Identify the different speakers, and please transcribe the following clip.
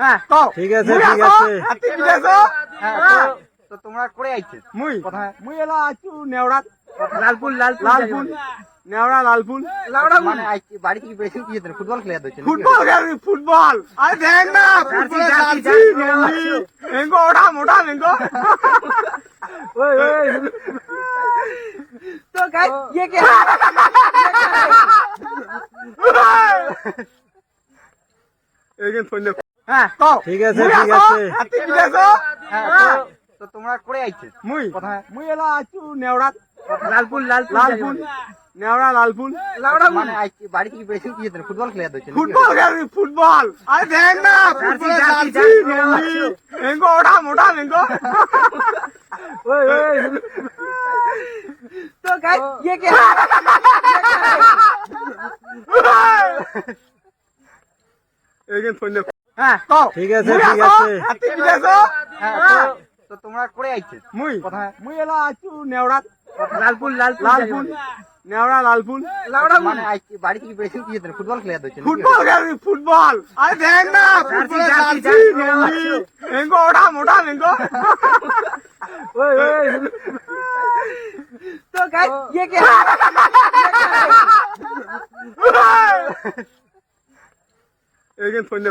Speaker 1: হ্যাঁ কও
Speaker 2: ঠিক আছে ঠিক আছে
Speaker 1: হাতি বিদেছো
Speaker 3: হ্যাঁ তো তোমরা করে আইছে
Speaker 1: মুই
Speaker 3: কোথায়
Speaker 1: মুই এলা আছু নেওড়া
Speaker 3: লালপুর
Speaker 1: লালপুর নেওড়া লালপুর
Speaker 3: মানে আইছি বাড়ি থেকে বেশি কি যেতেন ফুটবল খেলা দিচ্ছে
Speaker 1: ফুটবল খেলি ফুটবল আরে দেখ না ফুটবল জার্সি এঙ্গো ওটা মোটা এঙ্গো
Speaker 3: ওই ওই
Speaker 1: তো গাই ये क्या এগেন ফোন দে হ্যাঁ কও
Speaker 2: ঠিক আছে ঠিক আছে
Speaker 1: হাতি বিদেছো
Speaker 3: হ্যাঁ তো তোমরা করে আইছে
Speaker 1: মুই
Speaker 3: কোথায়
Speaker 1: মুই এলা আছু নেওড়া
Speaker 3: লালপুর
Speaker 1: লালপুর নেওড়া লালপুর
Speaker 3: মানে আইছি বাড়ি থেকে বেশি কি যেতেন ফুটবল খেলা দিচ্ছে
Speaker 1: ফুটবল খেলি ফুটবল আরে দেখ না ফুটবল জার্সি এঙ্গো ওটা মোটা এঙ্গো
Speaker 3: ওই ওই
Speaker 1: তো গাই ये क्या এগেন ফোন দে হ্যাঁ কও
Speaker 2: ঠিক আছে ঠিক আছে
Speaker 1: হাতি বিদেছো
Speaker 3: হ্যাঁ তো তোমরা করে আইছে
Speaker 1: মুই
Speaker 3: কোথায়
Speaker 1: মুই এলা আছু নেওড়া
Speaker 3: লালপুর
Speaker 1: লালপুর নেওড়া লালপুর
Speaker 3: মানে আইছি বাড়ি থেকে বেশি কি যেতেন ফুটবল খেলা দিচ্ছে
Speaker 1: ফুটবল খেলি ফুটবল আরে দেখ না ফুটবল জার্সি এঙ্গো ওটা মোটা এঙ্গো
Speaker 3: ওই ওই
Speaker 1: তো গাই ये क्या এগেন ফোন দে